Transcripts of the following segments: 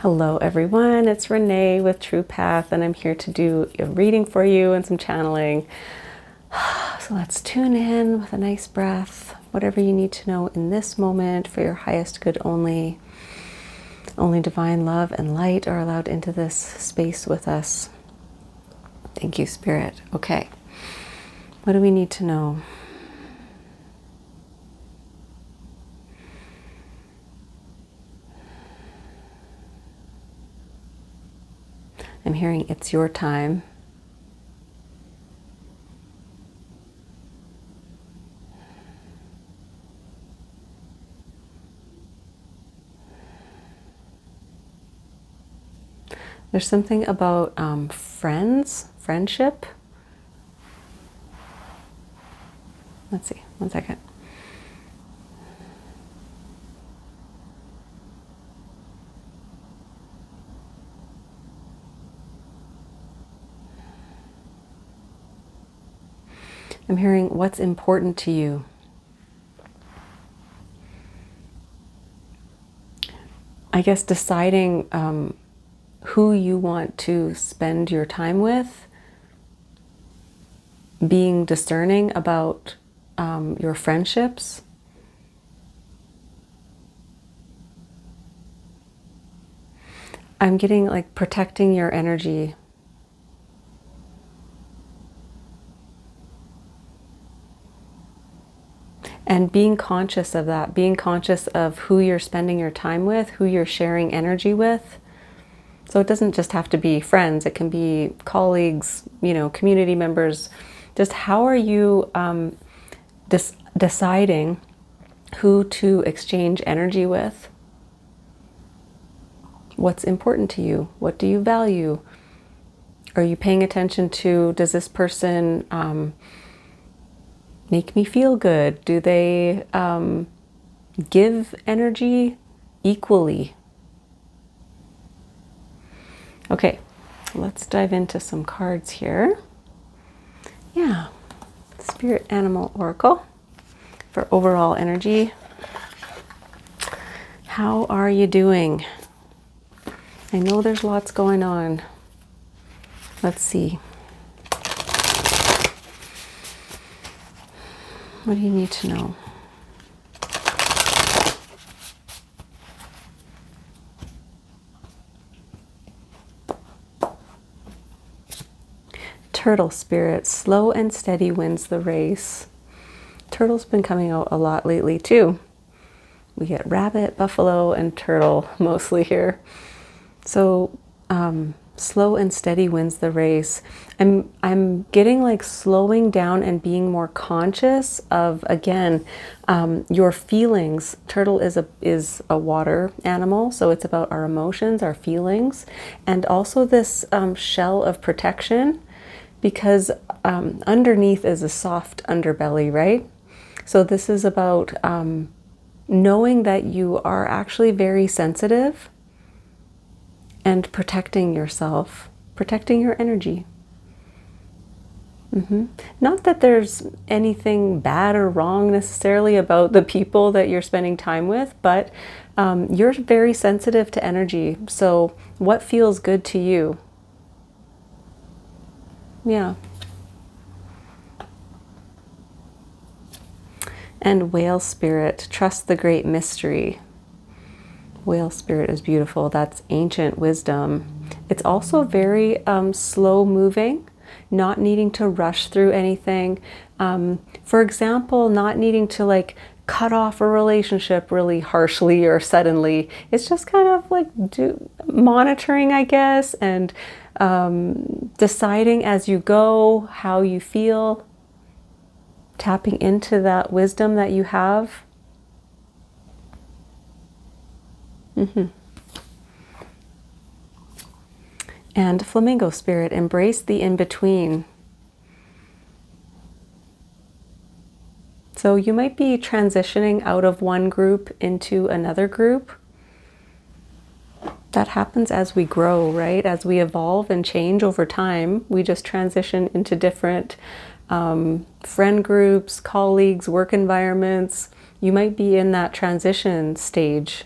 Hello everyone, it's Renee with True Path, and I'm here to do a reading for you and some channeling. So let's tune in with a nice breath, whatever you need to know in this moment for your highest good only. Only divine love and light are allowed into this space with us. Thank you, Spirit. Okay, what do we need to know? I'm hearing it's your time. There's something about friendship. Let's see, one second. I'm hearing what's important to you. I guess deciding who you want to spend your time with, being discerning about your friendships. I'm getting like protecting your energy. And being conscious of that, being conscious of who you're spending your time with, who you're sharing energy with. So it doesn't just have to be friends, it can be colleagues, community members. Just how are you deciding who to exchange energy with? What's important to you? What do you value? Are you paying attention to, does this person make me feel good? Do they give energy equally? Okay, let's dive into some cards here. Yeah, Spirit Animal Oracle for overall energy. How are you doing? I know there's lots going on. Let's see. What do you need to know? Turtle Spirit, slow and steady wins the race. Turtle's been coming out a lot lately too. We get rabbit, buffalo, and turtle mostly here. So slow and steady wins the race. I'm getting like slowing down and being more conscious of, again, your feelings. Turtle is a water animal, so it's about our emotions, our feelings, and also this shell of protection, because underneath is a soft underbelly, right? So this is about knowing that you are actually very sensitive and protecting yourself, protecting your energy. Not that there's anything bad or wrong necessarily about the people that you're spending time with, but you're very sensitive to energy. So what feels good to you? Yeah. And Whale Spirit, trust the great mystery. Whale Spirit is beautiful. That's ancient wisdom. It's also very slow moving, not needing to rush through anything. For example, not needing to like cut off a relationship really harshly or suddenly. It's just kind of like monitoring, I guess, and deciding as you go how you feel, tapping into that wisdom that you have. And Flamingo Spirit, embrace the in-between. So you might be transitioning out of one group into another group. That happens as we grow, right? As we evolve and change over time, we just transition into different friend groups, colleagues, work environments. You might be in that transition stage.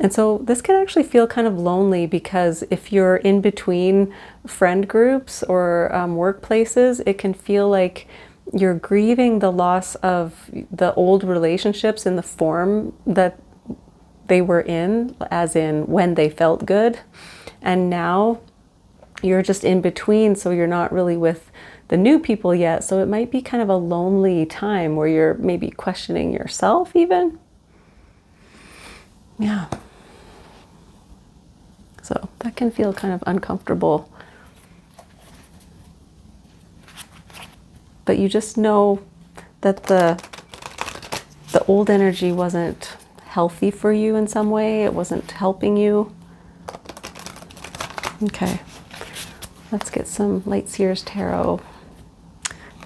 And so this can actually feel kind of lonely, because if you're in between friend groups or workplaces, it can feel like you're grieving the loss of the old relationships in the form that they were in, as in when they felt good. And now you're just in between, so you're not really with the new people yet. So it might be kind of a lonely time where you're maybe questioning yourself even. Yeah. So that can feel kind of uncomfortable. But you just know that the old energy wasn't healthy for you in some way. It wasn't helping you. Okay. Let's get some Light Seers Tarot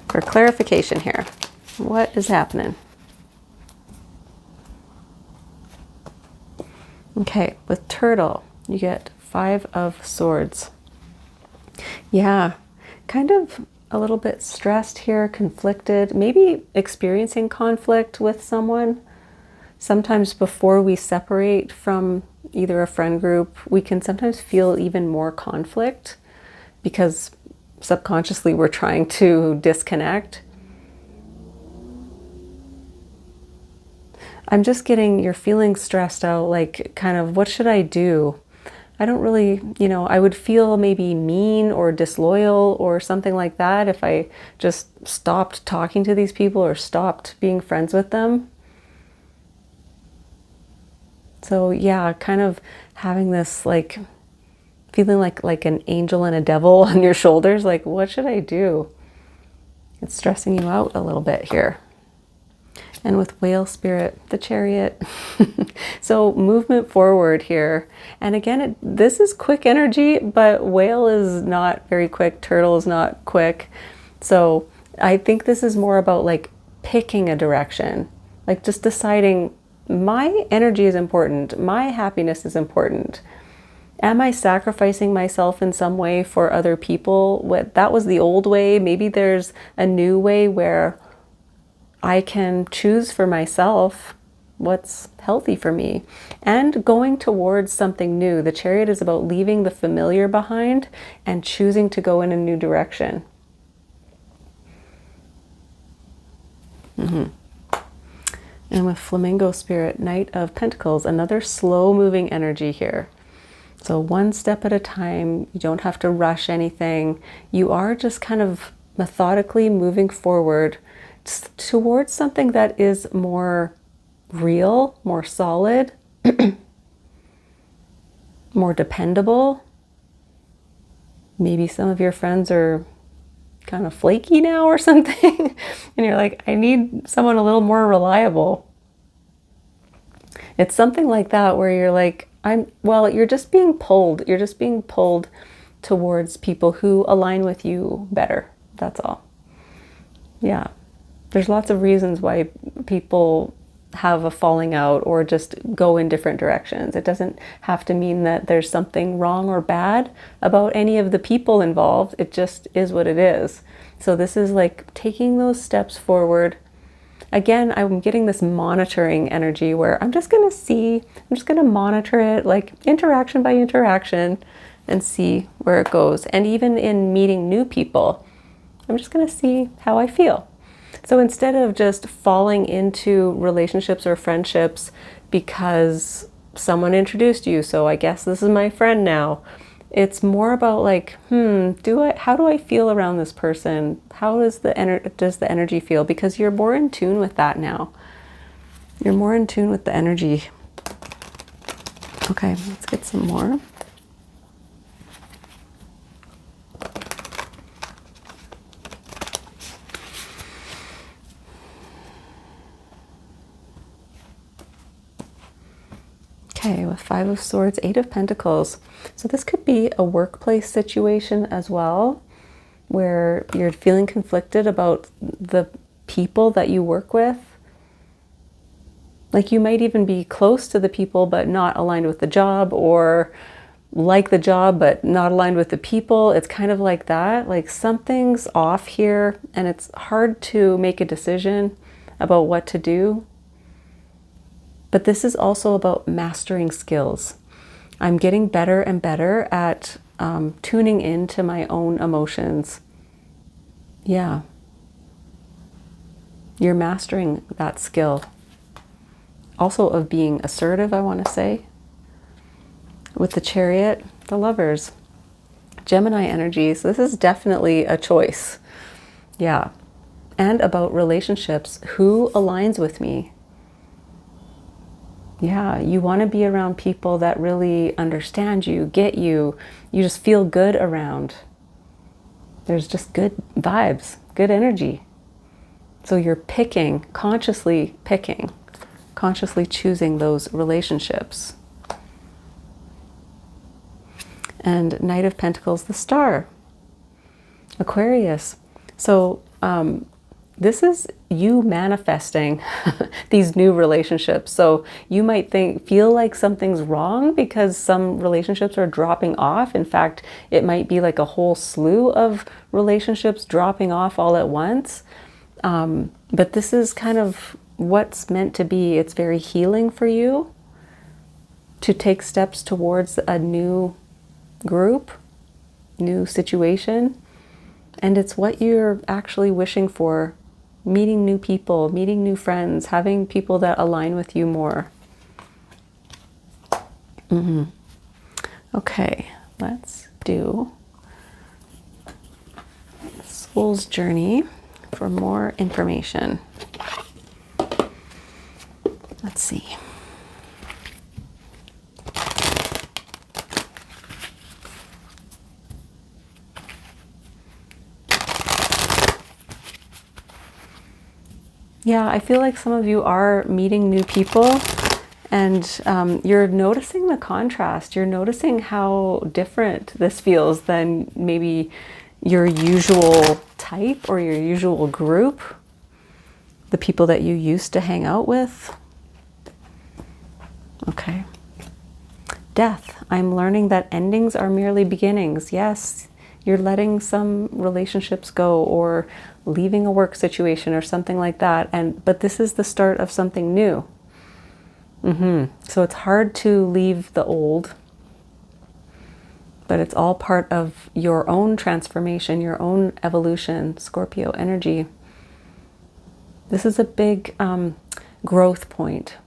for clarification here. What is happening? Okay, with Turtle, you get 5 of Swords. Yeah, kind of a little bit stressed here, conflicted, maybe experiencing conflict with someone. Sometimes before we separate from either a friend group, we can sometimes feel even more conflict because subconsciously we're trying to disconnect. I'm just getting you're feeling stressed out, like kind of, what should I do? I don't really, I would feel maybe mean or disloyal or something like that if I just stopped talking to these people or stopped being friends with them. So yeah, kind of having this like feeling like an angel and a devil on your shoulders, like what should I do? It's stressing you out a little bit here. And with Whale Spirit, the Chariot. So movement forward here. And again, this is quick energy, but Whale is not very quick. Turtle is not quick. So I think this is more about like picking a direction, like just deciding my energy is important. My happiness is important. Am I sacrificing myself in some way for other people? That was the old way. Maybe there's a new way where I can choose for myself what's healthy for me and going towards something new. The Chariot is about leaving the familiar behind and choosing to go in a new direction. And with Flamingo Spirit, Knight of Pentacles, another slow moving energy here. So one step at a time, you don't have to rush anything. You are just kind of methodically moving forward towards something that is more real, more solid, more dependable. Maybe some of your friends are kind of flaky now or something, and you're like, I need someone a little more reliable. It's something like that where you're like, you're just being pulled. You're just being pulled towards people who align with you better. That's all. Yeah. There's lots of reasons why people have a falling out or just go in different directions. It doesn't have to mean that there's something wrong or bad about any of the people involved. It just is what it is. So this is like taking those steps forward. Again, I'm getting this monitoring energy where I'm just going to monitor it, like interaction by interaction, and see where it goes. And even in meeting new people, I'm just going to see how I feel. So instead of just falling into relationships or friendships because someone introduced you, so I guess this is my friend now, it's more about like, how do I feel around this person? How does the energy feel? Because you're more in tune with that now. You're more in tune with the energy. Okay, let's get some more. Okay, with 5 of Swords, 8 of Pentacles. So this could be a workplace situation as well, where you're feeling conflicted about the people that you work with. Like you might even be close to the people but not aligned with the job, or like the job but not aligned with the people. It's kind of like that. Like something's off here and it's hard to make a decision about what to do. But this is also about mastering skills. I'm getting better and better at tuning into my own emotions. Yeah. You're mastering that skill. Also of being assertive, I want to say. With the Chariot, the Lovers. Gemini energies, this is definitely a choice. Yeah. And about relationships. Who aligns with me? Yeah, you want to be around people that really understand you, get you. You just feel good around. There's just good vibes, good energy. So you're consciously choosing those relationships. And Knight of Pentacles, the Star. Aquarius. So this is you manifesting these new relationships. So you might feel like something's wrong because some relationships are dropping off. In fact, it might be like a whole slew of relationships dropping off all at once. But this is kind of what's meant to be. It's very healing for you to take steps towards a new group, new situation. And it's what you're actually wishing for. Meeting new people, meeting new friends, having people that align with you more. Okay, let's do Soul's Journey for more information. Let's see. Yeah, I feel like some of you are meeting new people and you're noticing the contrast. You're noticing how different this feels than maybe your usual type or your usual group, the people that you used to hang out with. Okay. Death. I'm learning that endings are merely beginnings. Yes, you're letting some relationships go or leaving a work situation or something like that. But this is the start of something new. So it's hard to leave the old, but it's all part of your own transformation, your own evolution, Scorpio energy. This is a big growth point.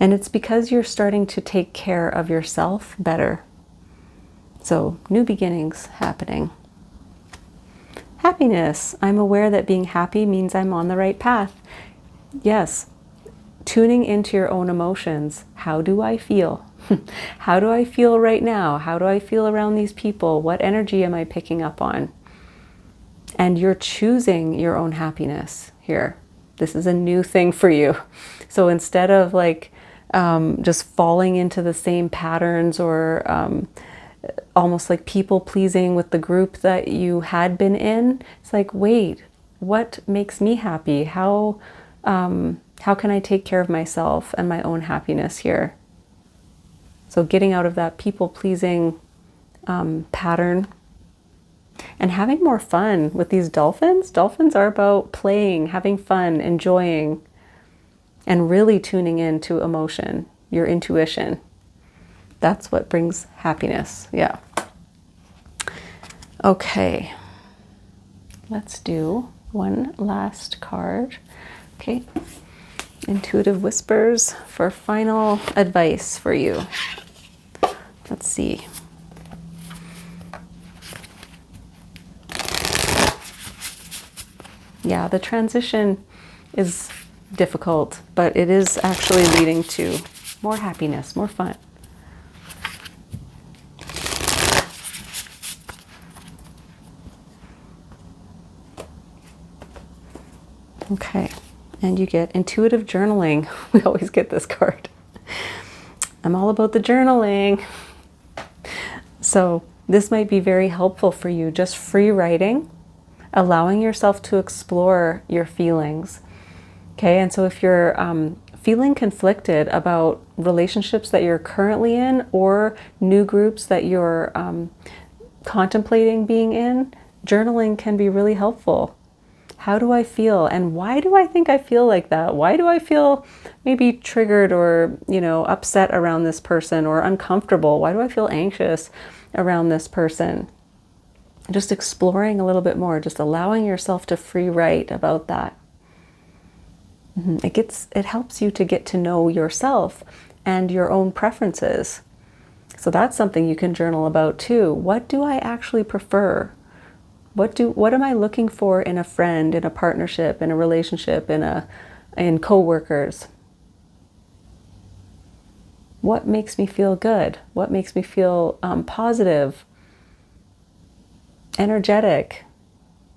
And it's because you're starting to take care of yourself better. So, new beginnings happening. Happiness. I'm aware that being happy means I'm on the right path. Yes. Tuning into your own emotions. How do I feel? How do I feel right now? How do I feel around these people? What energy am I picking up on? And you're choosing your own happiness here. This is a new thing for you. So instead of like just falling into the same patterns or almost like people pleasing with the group that you had been in, it's like, wait, what makes me happy? How can I take care of myself and my own happiness here? So getting out of that people pleasing pattern and having more fun with these dolphins. Dolphins are about playing, having fun, enjoying, and really tuning into emotion, your intuition. That's what brings happiness. Yeah. Okay. Let's do one last card. Okay. Intuitive Whispers for final advice for you. Let's see. Yeah, the transition is difficult, but it is actually leading to more happiness, more fun. Okay, and you get intuitive journaling. We always get this card. I'm all about the journaling. So this might be very helpful for you, just free writing, allowing yourself to explore your feelings. Okay, and so if you're feeling conflicted about relationships that you're currently in or new groups that you're contemplating being in, journaling can be really helpful. How do I feel? And why do I think I feel like that? Why do I feel maybe triggered or, upset around this person, or uncomfortable? Why do I feel anxious around this person? Just exploring a little bit more, just allowing yourself to free write about that. It helps you to get to know yourself and your own preferences. So that's something you can journal about too. What do I actually prefer? What am I looking for in a friend, in a partnership, in a relationship, in coworkers? What makes me feel good? What makes me feel positive, energetic,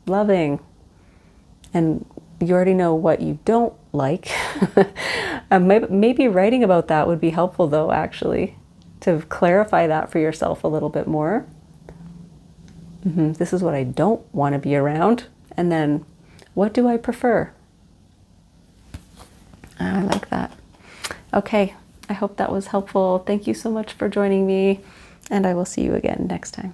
loving? And you already know what you don't like. Maybe writing about that would be helpful though, actually, to clarify that for yourself a little bit more. This is what I don't want to be around. And then what do I prefer? I like that. Okay, I hope that was helpful. Thank you so much for joining me, and I will see you again next time.